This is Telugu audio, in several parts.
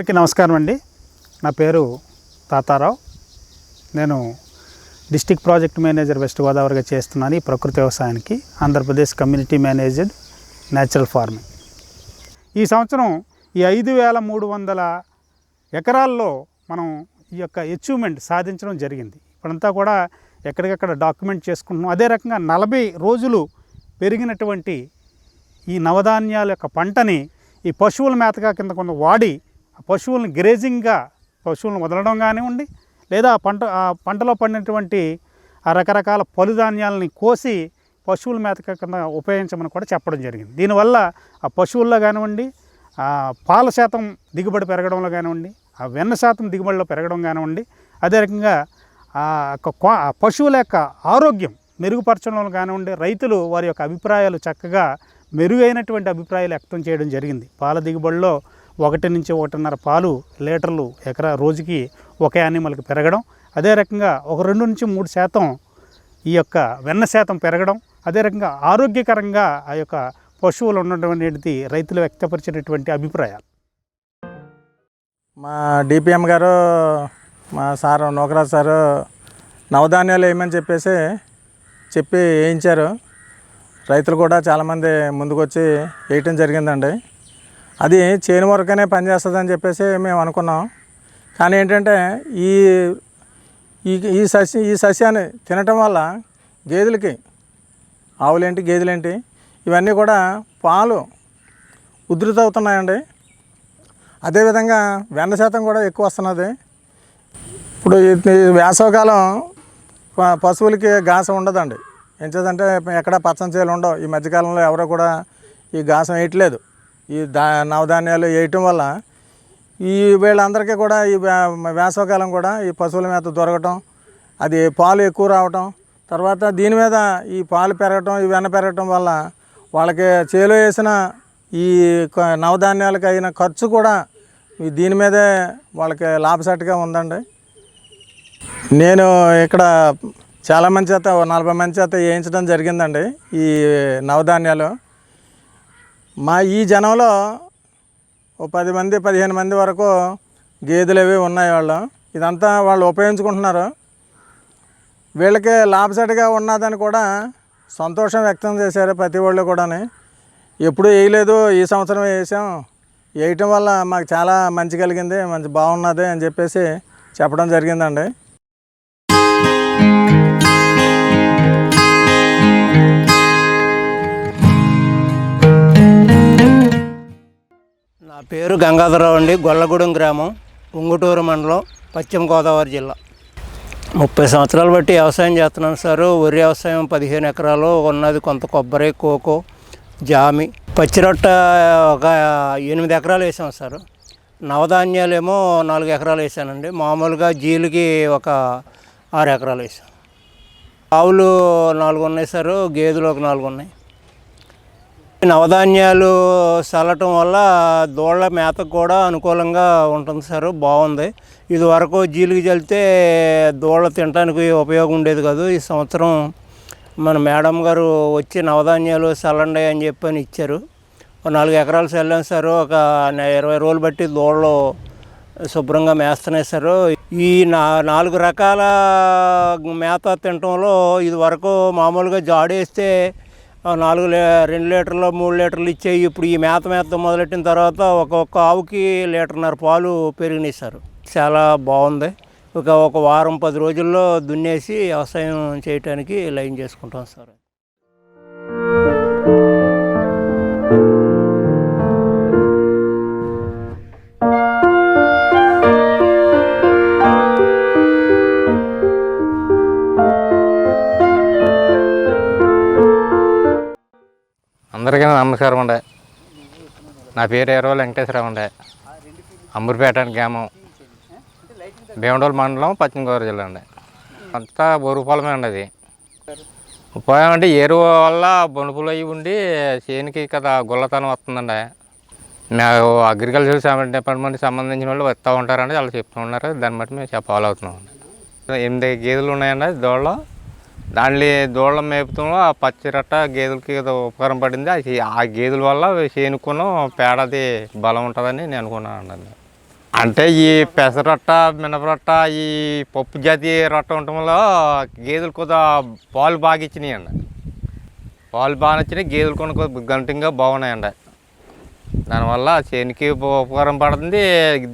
అందరికీ నమస్కారం అండి. నా పేరు తాతారావు. నేను డిస్ట్రిక్ట్ ప్రాజెక్ట్ మేనేజర్ వెస్ట్ గోదావరిగా చేస్తున్నాను ఈ ప్రకృతి వ్యవసాయానికి, Andhra Pradesh community managed natural farming. ఈ సంవత్సరం ఈ 5300 ఎకరాల్లో మనం ఈ యొక్క అచీవ్మెంట్ సాధించడం జరిగింది. ఇప్పుడంతా కూడా ఎక్కడికక్కడ డాక్యుమెంట్ చేసుకుంటున్నాం. అదే రకంగా 40 రోజులు పెరిగినటువంటి ఈ నవధాన్యాల యొక్క పంటని ఈ పశువుల మేతగా కింద కొంత వాడి ఆ పశువులను గ్రేజింగ్గా పశువులను వదలడం కానివ్వండి, లేదా ఆ పంటలో పడినటువంటి ఆ రకరకాల పలుధాన్యాలని కోసి పశువుల మేతగా కింద ఉపయోగించమని కూడా చెప్పడం జరిగింది. దీనివల్ల ఆ పశువుల్లో కానివ్వండి, ఆ పాల శాతం దిగుబడి పెరగడంలో కానివ్వండి, ఆ వెన్న శాతం దిగుబడిలో పెరగడం కానివ్వండి, అదే రకంగా ఆ పశువుల యొక్క ఆరోగ్యం మెరుగుపరచడంలో కానివ్వండి, రైతులు వారి యొక్క అభిప్రాయాలు చక్కగా మెరుగైనటువంటి అభిప్రాయాలు వ్యక్తం చేయడం జరిగింది. పాల దిగుబడిలో 1 నుంచి 1.5 పాలు లీటర్లు రోజుకి ఒక యానిమల్కి పెరగడం, అదే రకంగా 2 నుంచి 3% ఈ యొక్క వెన్న శాతం పెరగడం, అదే రకంగా ఆరోగ్యకరంగా ఆ యొక్క పశువులు ఉండడం అనేది రైతులు వ్యక్తపరిచినటువంటి అభిప్రాయాలు. మా డిపిఎం గారు, మా సారు నోకరాజు సారు నవధాన్యాలు వేయమని చెప్పి వేయించారు. రైతులు కూడా చాలామంది ముందుకొచ్చి వేయటం జరిగిందండి. అది చేను వరకనే పనిచేస్తుందని చెప్పేసి మేము అనుకున్నాం. కానీ ఏంటంటే ఈ సస్యాన్ని తినటం వల్ల గేదెలకి, ఆవులేంటి గేదెలేంటి ఇవన్నీ కూడా పాలు ఉధృతి అవుతున్నాయండి. అదేవిధంగా వెన్న శాతం కూడా ఎక్కువ వస్తున్నది. ఇప్పుడు వేసవకాలం పశువులకి గాసం ఉండదండి. ఏం చేద్దంటే ఎక్కడ పచ్చని చేలు ఉండవు. ఈ మధ్యకాలంలో ఎవరో కూడా ఈ గాసం వేయట్లేదు. ఈ నవధాన్యాలు వేయటం వల్ల వీళ్ళందరికీ కూడా ఈ వేసవకాలం కూడా ఈ పశువుల మీద దొరకటం, అది పాలు ఎక్కువ రావటం, తర్వాత దీని మీద ఈ పాలు పెరగటం, ఈ వెన్న పెరగటం వల్ల వాళ్ళకి చేలో వేసిన ఈ నవధాన్యాలకు అయిన ఖర్చు కూడా దీని మీదే వాళ్ళకి లాభసాటిగా ఉందండి. నేను ఇక్కడ చాలామంది చేత 40 మంది చేత వేయించడం జరిగిందండి ఈ నవధాన్యాలు. మా ఈ జనంలో 10 మంది 15 మంది వరకు గేదెలు అవి ఉన్నాయి. ఇదంతా వాళ్ళు ఉపయోగించుకుంటున్నారు. వీళ్ళకి లాభసాటిగా ఉన్నదని కూడా సంతోషం వ్యక్తం చేశారు ప్రతి వాళ్ళు కూడా. ఎప్పుడూ వేయలేదు, ఈ సంవత్సరం వేసాం, వేయటం వల్ల మాకు చాలా మంచి కలిగింది, మంచి బాగున్నది అని చెప్పేసి చెప్పడం జరిగిందండి. నా పేరు గంగాధరరావు అండి. గొల్లగూడెం గ్రామం, ఉంగుటూరు మండలం, పశ్చిమ గోదావరి జిల్లా. 30 సంవత్సరాలు బట్టి వ్యవసాయం చేస్తున్నాను సారు. వరి వ్యవసాయం 15 ఎకరాలు ఉన్నది, కొంత కొబ్బరి, కోకో, జామి, పచ్చిరొట్ట ఒక 8 ఎకరాలు వేసాం సారు. నవధాన్యాలేమో 4 ఎకరాలు వేసానండి. మామూలుగా జీలుకి ఒక 6 ఎకరాలు వేసాం. ఆవులు 4 ఉన్నాయి సారు, గేదెలు ఒక 4 ఉన్నాయి. నవధాన్యాలు చల్లటం వల్ల దూళ్ళ మేతకు కూడా అనుకూలంగా ఉంటుంది సార్, బాగుంది. ఇది వరకు జీలుగు చల్లితే దూళ్ళ తినడానికి ఉపయోగం ఉండేది కాదు. ఈ సంవత్సరం మన మేడం గారు వచ్చి నవధాన్యాలు చల్లండి అని చెప్పని ఇచ్చారు. 4 ఎకరాలు చల్లాం సార్. ఒక 20 రోజులు బట్టి దూళ్ళు శుభ్రంగా మేస్తున్నాయి సార్. ఈ 4 రకాల మేత తినటంలో ఇది వరకు మామూలుగా జాడేస్తే 2 లీటర్లు 3 లీటర్లు ఇచ్చేవి. ఇప్పుడు ఈ మేత మొదలెట్టిన తర్వాత ఒక్కొక్క ఆవుకి 1.5 లీటర్ పాలు పెరిగినాయి సార్. చాలా బాగుంది. ఒక వారం 10 రోజుల్లో దున్నేసి వ్యవసాయం చేయడానికి లైన్ చేసుకుంటాం సార్. అందరికీ నమస్కారం అండి. నా పేరు ఎర్రవ వెంకటేశ్వరరావు అండి. అంబురిపేట గ్రామం, భీమడోలు మండలం, పశ్చిమ గోదావరి జిల్లా అండి. అంతా బొరుగు పొలమే అండి. అది ఉపాయం అంటే ఎరువు వల్ల బొనుపులు అవి ఉండి చేనికి కదా గుల్లతనం వస్తుందండి. మేము అగ్రికల్చర్ డిపార్ట్మెంట్కి సంబంధించిన వాళ్ళు వస్తూ ఉంటారండి, వాళ్ళు చెప్తూ ఉన్నారు. దాన్ని బట్టి మేము ఫాలో అవుతున్నాం. 8 గేదెలు ఉన్నాయండి దూడలో. దాంట్లో దూడలు మేపుతాము. ఆ పచ్చిరట్ట గేదెలకి ఉపకారం పడింది. ఆ గేదెల వల్ల చేనుకున్న పేడది బలం ఉంటుందని నేను అనుకున్నాను అండి. అంటే ఈ పెసరొట్ట మినపరొట్ట ఈ పప్పు జాతి రొట్ట ఉండటంలో గేదెలు కొద్దిగా పాలు బాగా ఇచ్చినాయండి. పాలు బాగా నచ్చినాయి, గేదెలు కొనుక్కో గంటంగా బాగున్నాయండి. దానివల్ల చేనికి ఉపకారం పడుతుంది,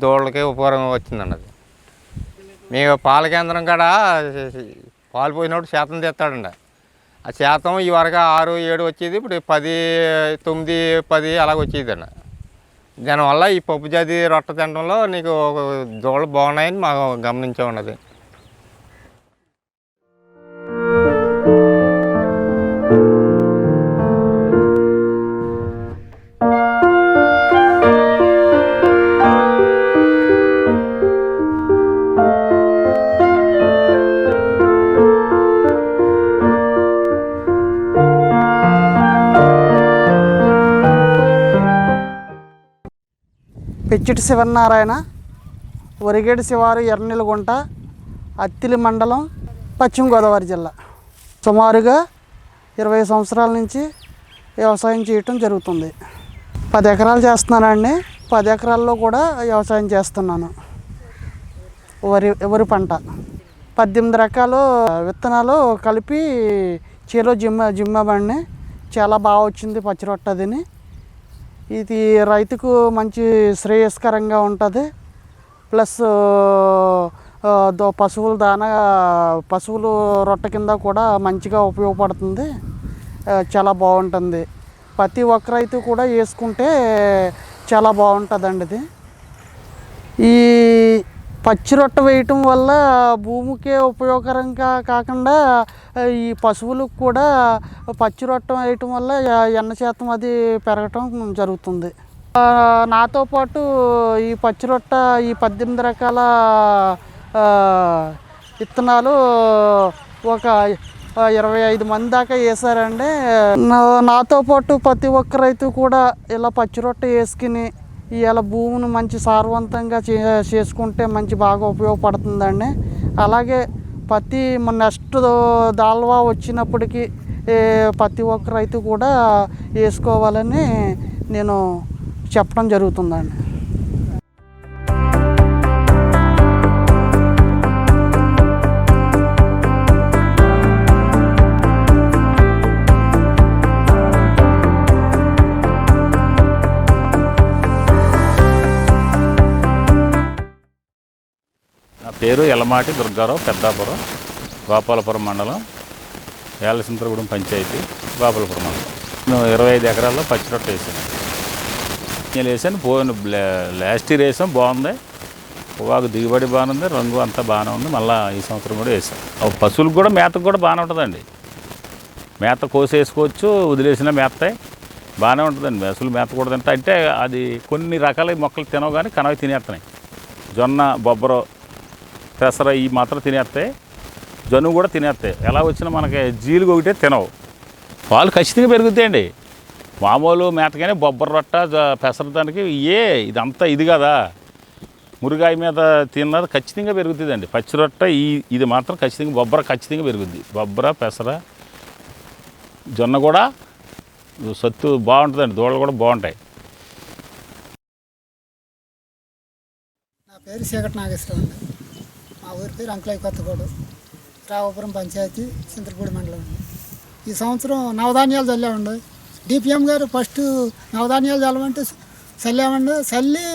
దూడలకి ఉపకారం వచ్చిందండి. అది మేము పాల కేంద్రం కాడ పాలు పోయినప్పుడు శాతం తెస్తాడండి. ఆ శాతం ఈ వరకు 6, 7 వచ్చేది, ఇప్పుడు 10, 9, 10 అలాగ వచ్చేదండి. దానివల్ల ఈ పప్పు జాతి రొట్ట తినడంలో నీకు దూడలు బాగున్నాయని మాకు గమనించే ఉన్నది. పెచ్చిటి శివనారాయణ, వరిగేడు శివారు, ఎర్రనీలగుంట, అత్తిలి మండలం, పశ్చిమ గోదావరి జిల్లా. సుమారుగా 20 సంవత్సరాల నుంచి వ్యవసాయం చేయటం జరుగుతుంది. 10 ఎకరాలు చేస్తున్నానండి. 10 ఎకరాల్లో కూడా వ్యవసాయం చేస్తున్నాను. వరి పంట 18 రకాలు విత్తనాలు కలిపి చేలో జిమ్మబండి చాలా బాగా వచ్చింది పచ్చి రొట్టదిని. ఇది రైతుకు మంచి శ్రేయస్కరంగా ఉంటుంది. ప్లస్ పశువుల దానా, పశువులు రొట్ట కింద కూడా మంచిగా ఉపయోగపడుతుంది. చాలా బాగుంటుంది. ప్రతి ఒక్క రైతు కూడా వేసుకుంటే చాలా బాగుంటుందండి. ఇది ఈ పచ్చి రొట్ట వేయటం వల్ల భూమికే ఉపయోగకరంగా కాకుండా ఈ పశువులకు కూడా పచ్చి రొట్ట వేయటం వల్ల ఎన్న శాతం అది పెరగటం జరుగుతుంది. నాతో పాటు ఈ పచ్చి రొట్ట ఈ 18 రకాల విత్తనాలు ఒక 25 మంది దాకా వేసారండి. నాతో పాటు ప్రతి ఒక్క రైతు కూడా ఇలా పచ్చి రొట్ట వేసుకుని ఇవాళ భూమిని మంచి సారవంతంగా చేసుకుంటే మంచి బాగా ఉపయోగపడుతుందండి. అలాగే ప్రతి నెక్స్ట్ దాల్వా వచ్చినప్పటికీ ప్రతి ఒక్క రైతు కూడా వేసుకోవాలని నేను చెప్పడం జరుగుతుందండి. పేరు ఎల్లమాటి దుర్గారావు, పెద్దాపురం, గోపాలపురం మండలం, ఏలసింతరగూడెం పంచాయతీ, గోపాలపురం మండలం. నేను 25 ఎకరాల్లో పచ్చి రొట్ట వేసాను. నేను వేసాను, లాస్ట్ ఇయర్ వేసాం, బాగుంది. పొగాకు దిగుబడి బాగుంది, రంగు అంతా బాగానే ఉంది. మళ్ళీ ఈ సంవత్సరం కూడా వేసాం. పశువులకు కూడా మేతకు కూడా బాగానే ఉంటుందండి. మేత కోసేసుకోవచ్చు, వదిలేసిన మేతాయి బాగానే ఉంటుందండి. పశువులు మేత కూడా తింటా అంటే అది కొన్ని రకాల మొక్కలు తినవు, కానీ కనవి తినేస్తున్నాయి. జొన్న, బొబ్బరు, పెసర ఈ మాత్రం తినేస్తాయి, జనువు కూడా తినేస్తాయి. ఎలా వచ్చినా మనకి జీలుగు ఒకటే తినవు. పాలు ఖచ్చితంగా పెరుగుతాయండి. మామూలు మేతగానే బొబ్బర రొట్ట, పెసర దానికి ఇదంతా ఇది కదా, మురుగాయ మీద తిన్నది ఖచ్చితంగా పెరుగుతుందండి. పచ్చి రొట్ట ఇది మాత్రం ఖచ్చితంగా బొబ్బర ఖచ్చితంగా పెరుగుద్ది. బొబ్బర, పెసర, జొన్న కూడా సత్తు బాగుంటుందండి. దూడలు కూడా బాగుంటాయి. నా పేరు చీకటి నాగేశ్వరరావు అండి. మా ఊరి పేరు అంకులయ్య కొత్తగూడు, రావుపురం పంచాయతీ, చింతలపూడి మండలం అండి. ఈ సంవత్సరం నవధాన్యాలు చల్లామండి. డిపిఎం గారు ఫస్ట్ నవధాన్యాలు చల్లమంటే చల్లామండి. చల్లి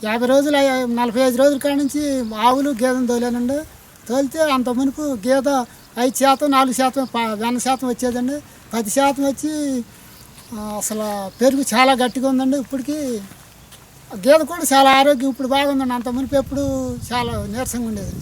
50 రోజులు 45 రోజుల కాడ నుంచి ఆవులు గేదెను తోలానండి. తోలితే అంత మునుపు గేదె 5%, 4% వెన్న శాతం వచ్చేదండి. 10% వచ్చి అసలు పెరుగు చాలా గట్టిగా ఉందండి. ఇప్పటికీ గేదె కూడా చాలా ఆరోగ్యం ఇప్పుడు బాగుందండి. అంత మునుపు ఎప్పుడు చాలా నీరసంగా ఉండేది.